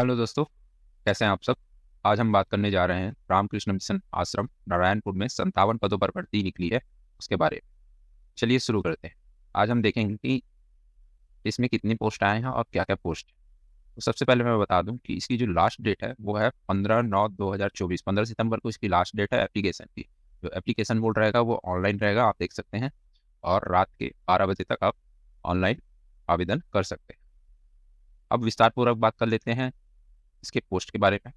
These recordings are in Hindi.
हेलो दोस्तों, कैसे हैं आप सब। आज हम बात करने जा रहे हैं रामकृष्ण मिशन आश्रम नारायणपुर में 57 पदों पर भर्ती निकली है उसके बारे में। चलिए शुरू करते हैं। आज हम देखेंगे कि इसमें कितनी पोस्ट आए हैं और क्या क्या पोस्ट है। तो सबसे पहले मैं बता दूं कि इसकी जो लास्ट डेट है वो है 15/9/2024। 15 सितंबर को इसकी लास्ट डेट है एप्लीकेशन की। जो एप्लीकेशन मोड रहेगा वो ऑनलाइन रहेगा, आप देख सकते हैं, और रात के 12 बजे तक आप ऑनलाइन आवेदन कर सकते हैं। अब विस्तार पूर्वक बात कर लेते हैं इसके पोस्ट के बारे में।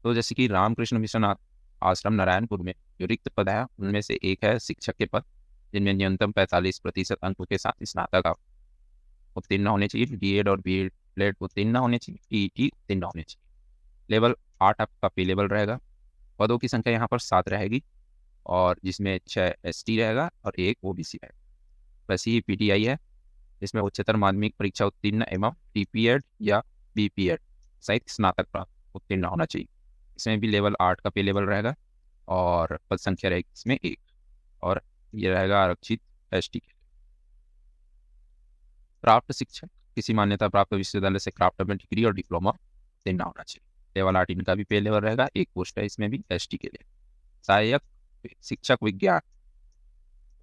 तो जैसे कि रामकृष्ण मिशन आश्रम नारायणपुर में जो रिक्त पद है उनमें से एक है शिक्षक के पद, जिनमें न्यूनतम 45% अंकों के साथ स्नातक आप उत्तीर्ण होने चाहिए। बीएड और बीएड उत्तीर्ण होने चाहिए, टीईटी उत्तीर्ण होने चाहिए। लेवल 8 आपका पे लेवल रहेगा। पदों की संख्या यहाँ पर 7 रहेगी, और जिसमें 6 एसटी रहेगा और 1 ओबीसी रहेगा। वैसे ही पीटीआई है, जिसमें उच्चतर माध्यमिक परीक्षा उत्तीर्ण एवं टीपीएड या बीपीएड सहित स्नातक प्राप्त उत्तीर्ण होना चाहिए। इसमें भी लेवल 8 का पे लेवल रहेगा, और पद संख्या रहेगी इसमें 1, और ये रहेगा आरक्षित एसटी के लिए। क्राफ्ट शिक्षक किसी मान्यता प्राप्त विश्वविद्यालय से क्राफ्ट में डिग्री और डिप्लोमा उत्तीर्ण होना चाहिए। लेवल 8 इनका भी पे लेवल रहेगा, 1 पोस्ट है इसमें भी एसटी के लिए। सहायक शिक्षक विज्ञान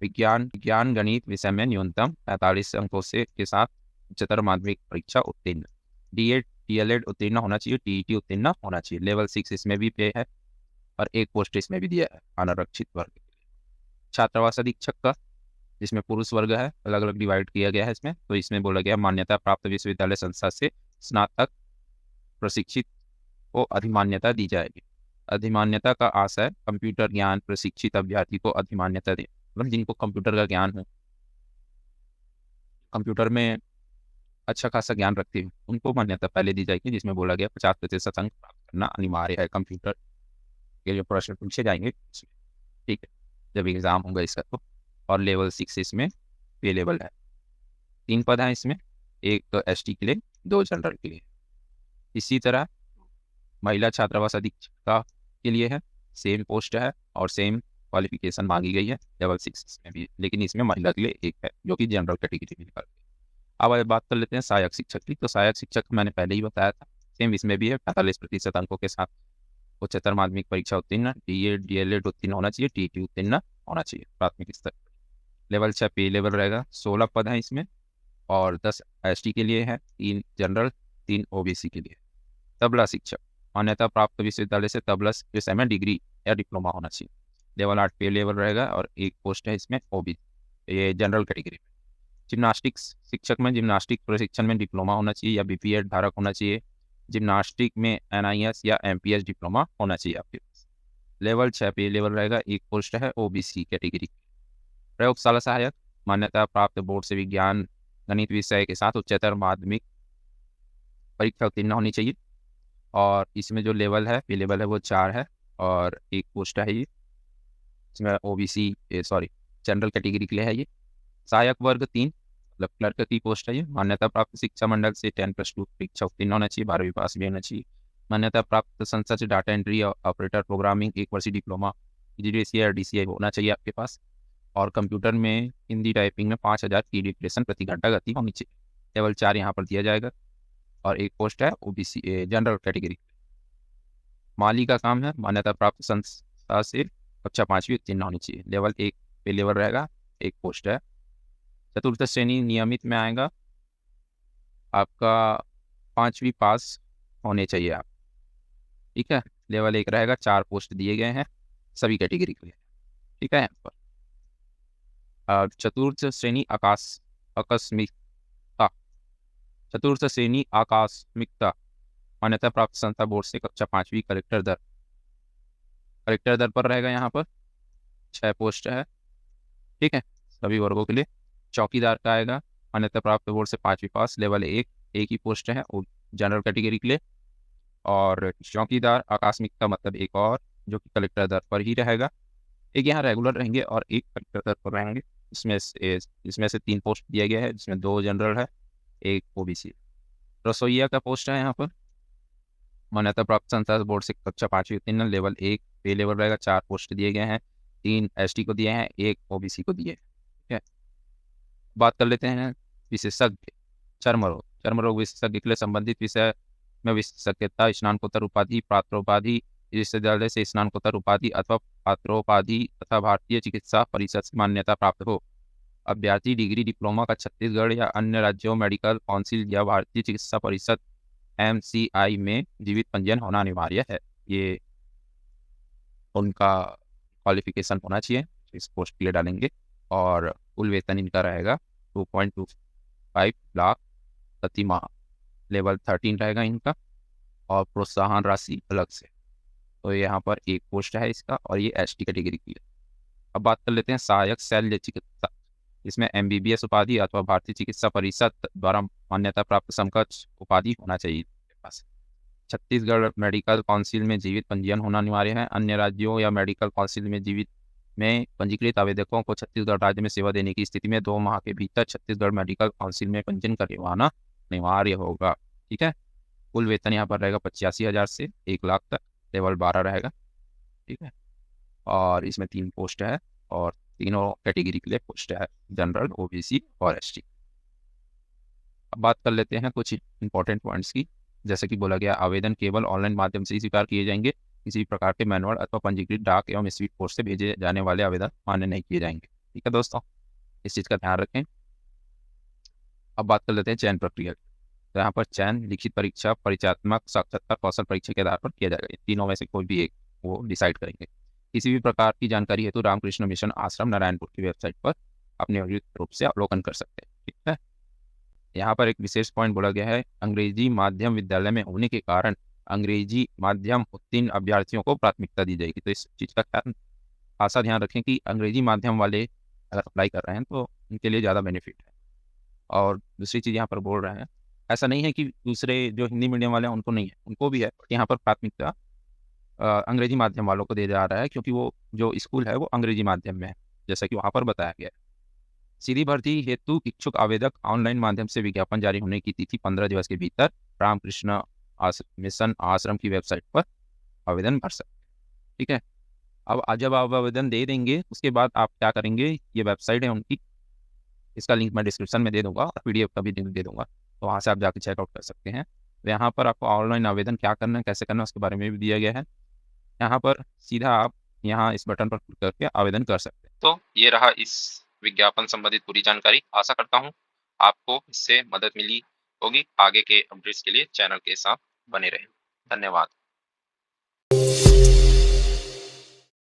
विज्ञान गणित विषय में न्यूनतम 45 अंकों से के साथ उच्चतर माध्यमिक परीक्षा उत्तीर्ण, डीएड डीएलएड उत्तीर्ण होना चाहिए, टीईटी उत्तीर्ण होना चाहिए। लेवल 6 इसमें भी पे है, और 1 पोस्ट इसमें भी दिया है अनारक्षित वर्ग के लिए। छात्रावास अधीक्षक का, जिसमें पुरुष वर्ग है, अलग अलग डिवाइड किया गया है इसमें। तो इसमें बोला गया मान्यता प्राप्त विश्वविद्यालय संस्था से स्नातक प्रशिक्षित को अधिमान्यता दी जाएगी। अधिमान्यता का आशय कंप्यूटर ज्ञान प्रशिक्षित अभ्यर्थी को अधिमान्यता दे, मतलब जिनको कंप्यूटर का ज्ञान हो, कंप्यूटर में अच्छा खासा ज्ञान रखते हैं, उनको मान्यता पहले दी जाएगी। जिसमें बोला गया 50% अंक प्राप्त करना अनिवार्य है कंप्यूटर के जो प्रश्न पूछे जाएंगे उसमें, ठीक है, जब एग्जाम होगा इसका तो। और लेवल 6 इसमें पे लेवल है। 3 पद हैं इसमें, 1 एसटी के लिए, 2 जनरल के लिए। इसी तरह महिला छात्रावास अधीक्षिका के लिए है, सेम पोस्ट है और सेम क्वालिफिकेशन मांगी गई है लेवल 6 इसमें भी, लेकिन इसमें महिला के लिए 1 है जो कि जनरल कैटेगरी में निकल। अब बात कर लेते हैं सहायक शिक्षक की। तो सहायक शिक्षक मैंने पहले ही बताया था, सेम इसमें भी है, 45% अंकों के साथ उच्चतर माध्यमिक परीक्षा उत्तीर्ण, डीएड डीएलएड उत्तीर्ण होना चाहिए, टीटी उत्तीर्ण होना चाहिए प्राथमिक स्तर। लेवल 6 पे लेवल रहेगा। 16 पद हैं इसमें, और 10 एसटी के लिए है, 3 जनरल, 3 ओबीसी के लिए। तबला शिक्षक मान्यता प्राप्त विश्वविद्यालय से तबला विषय में डिग्री या डिप्लोमा होना चाहिए। लेवल 8 पे लेवल रहेगा, और 1 पोस्ट है इसमें ओबीसी, ये जनरल कैटेगरी में। जिम्नास्टिक्स शिक्षक में जिम्नास्टिक प्रशिक्षण में डिप्लोमा होना चाहिए या बीपीएड धारक होना चाहिए। जिम्नास्टिक में एनआईएस या एमपीएस डिप्लोमा होना चाहिए आपके पास। लेवल 6 पे लेवल रहेगा, 1 पोस्ट है ओबीसी कैटेगरी। प्रयोगशाला सहायक मान्यता प्राप्त बोर्ड से विज्ञान गणित विषय के साथ उच्चतर माध्यमिक परीक्षा उत्तीर्ण होनी चाहिए, और इसमें जो लेवल है पे लेवल है वो 4 है, और 1 पोस्ट है ये इसमें ओबीसी सॉरी जनरल कैटेगरी के लिए है ये। सहायक वर्ग 3 मतलब क्लर्क की पोस्ट है ये। मान्यता प्राप्त शिक्षा मंडल से 10+2 परीक्षा उत्तीर्ण होना चाहिए, 12वीं पास भी होना चाहिए। मान्यता प्राप्त संस्था से डाटा एंट्री ऑपरेटर प्रोग्रामिंग 1 वर्षीय डिप्लोमा जीडीसीआई और डीसीआई होना चाहिए आपके पास। और कंप्यूटर में हिंदी टाइपिंग में 5000 की डिप्रेशन प्रति घंटा गति होनी चाहिए। लेवल 4 यहाँ पर दिया जाएगा, और 1 पोस्ट है ओबीसी जनरल कैटेगरी। माली का काम है, मान्यता प्राप्त संस्था से कक्षा 5वीं उत्तीर्ण होनी चाहिए। लेवल 1 पे लेवल रहेगा, 1 पोस्ट है। चतुर्थ श्रेणी नियमित में आएगा, आपका 5वीं पास होने चाहिए आप, ठीक है। लेवल 1 रहेगा, 4 पोस्ट दिए गए हैं सभी कैटेगरी के लिए, ठीक है। यहाँ पर चतुर्थ श्रेणी आकस्मिकता चतुर्थ श्रेणी आकस्मिकता मान्यता प्राप्त संस्था बोर्ड से कक्षा 5वीं कलेक्टर दर पर रहेगा। यहाँ पर 6 पोस्ट है, ठीक है, सभी वर्गों के लिए। चौकीदार का आएगा, मान्यता प्राप्त बोर्ड से 5वीं पास, लेवल 1 एक ही पोस्ट है जनरल कैटेगरी के लिए। और चौकीदार आकस्मिकता मतलब एक और, जो कि कलेक्टर दर पर ही रहेगा। एक यहाँ रेगुलर रहेंगे और 1 कलेक्टर दर पर रहेंगे। इसमें से 3 पोस्ट दिया गया है, जिसमें 2 जनरल है, 1 ओबीसी। रसोईया का पोस्ट है यहाँ पर, मान्यता प्राप्त संस्था बोर्ड से कक्षा 5वीं उत्तीर्ण, लेवल 1 पे लेवल रहेगा, 4 पोस्ट दिए गए हैं, 3 एसटी को दिए हैं, 1 ओबीसी को दिए, ठीक है। बात कर लेते हैं विशेषज्ञ चर्म रोग विशेषज्ञ के लिए संबंधित विषय में विशेषज्ञता, स्नातकोत्तर उपाधि, प्रात्रोपाधि, विश्वविद्यालय से स्नातकोत्तर उपाधि अथवा प्रात्रोपाधि तथा भारतीय चिकित्सा परिषद से मान्यता प्राप्त हो। अभ्यर्थी डिग्री डिप्लोमा का छत्तीसगढ़ या अन्य राज्यों मेडिकल काउंसिल या भारतीय चिकित्सा परिषद MCI में जीवित पंजीयन होना अनिवार्य है। ये उनका क्वालिफिकेशन होना चाहिए, इस पोस्ट के लिए डालेंगे। और कुल वेतन इनका रहेगा 2.25 लाख प्रति माह, लेवल 13 रहेगा इनका, और प्रोत्साहन राशि अलग से। तो यहाँ पर एक पोस्ट है इसका, और ये ST कैटेगरी की है। अब बात कर लेते हैं सहायक शल्य चिकित्सा। इसमें MBBS उपाधि अथवा भारतीय चिकित्सा परिषद द्वारा मान्यता प्राप्त समकक्ष उपाधि होना चाहिए पास। छत्तीसगढ़ मेडिकल काउंसिल में जीवित पंजीयन होना अनिवार्य है। अन्य राज्यों या मेडिकल काउंसिल में जीवित में पंजीकृत आवेदकों को छत्तीसगढ़ राज्य में सेवा देने की स्थिति में 2 माह के भीतर छत्तीसगढ़ मेडिकल काउंसिल में पंजीयन करवाना अनिवार्य होगा। ठीक है। कुल वेतन यहाँ पर रहेगा 85,000 से 1 लाख तक, लेवल 12 रहेगा। ठीक है। और इसमें 3 पोस्ट है, और तीनों कैटेगरी के लिए पोस्ट है, जनरल, OBC और ST। अब बात कर लेते हैं कुछ इंपॉर्टेंट पॉइंट्स की। जैसे कि बोला गया, आवेदन केवल ऑनलाइन माध्यम से ही स्वीकार किए जाएंगे। किसी भी प्रकार के मैनुअल अथवा पंजीकृत डाक एवं स्पीड पोस्ट से भेजे जाने वाले आवेदन मान्य नहीं किए जाएंगे। ठीक है दोस्तों, इस चीज़ का ध्यान रखें। अब बात कर लेते हैं चयन प्रक्रिया। तो यहाँ पर चयन लिखित परीक्षा, परिचयात्मक, साक्षात्कार, कौशल परीक्षा के आधार पर किया जाएगा। इन तीनों में से कोई भी एक वो डिसाइड करेंगे। किसी भी प्रकार की जानकारी हेतु रामकृष्ण मिशन आश्रम नारायणपुर की वेबसाइट पर अपने नियमित रूप से अवलोकन कर सकते हैं। ठीक है। यहाँ पर एक विशेष पॉइंट बोला गया है, अंग्रेजी माध्यम विद्यालय में होने के कारण अंग्रेजी माध्यम उत्तीर्ण अभ्यर्थियों को प्राथमिकता दी जाएगी। तो इस चीज़ का खासा ध्यान रखें कि अंग्रेजी माध्यम वाले अगर अप्लाई कर रहे हैं तो उनके लिए ज़्यादा बेनिफिट है। और दूसरी चीज़ यहाँ पर बोल रहे हैं, ऐसा नहीं है कि दूसरे जो हिंदी मीडियम वाले हैं उनको नहीं है, उनको भी है, बट यहाँ पर प्राथमिकता अंग्रेजी माध्यम वालों को दिया जा रहा है, क्योंकि वो जो स्कूल है वो अंग्रेजी माध्यम में है, जैसा कि वहाँ पर बताया गया है। सीधी भर्ती हेतु इच्छुक आवेदक ऑनलाइन माध्यम से विज्ञापन जारी होने की तिथि 15 दिवस के भीतर रामकृष्ण मिशन आश्रम की वेबसाइट पर आवेदन भर सकते हैं। ठीक है। अब जब आप आवेदन दे देंगे, उसके बाद आप क्या करेंगे, ये वेबसाइट है उनकी, इसका लिंक मैं डिस्क्रिप्शन में दे दूंगा और PDF का भी लिंक दे दूंगा, तो वहाँ से आप जाकर चेकआउट कर सकते हैं। तो यहाँ पर आपको ऑनलाइन आवेदन क्या करना है, कैसे करना है, उसके बारे में भी दिया गया है। यहाँ पर सीधा आप यहाँ इस बटन पर क्लिक करके आवेदन कर सकते हैं। तो ये रहा इस विज्ञापन संबंधित पूरी जानकारी। आशा करता हूँ आपको इससे मदद मिली होगी। आगे के अपडेट्स के लिए चैनल के साथ बने रहें। धन्यवाद।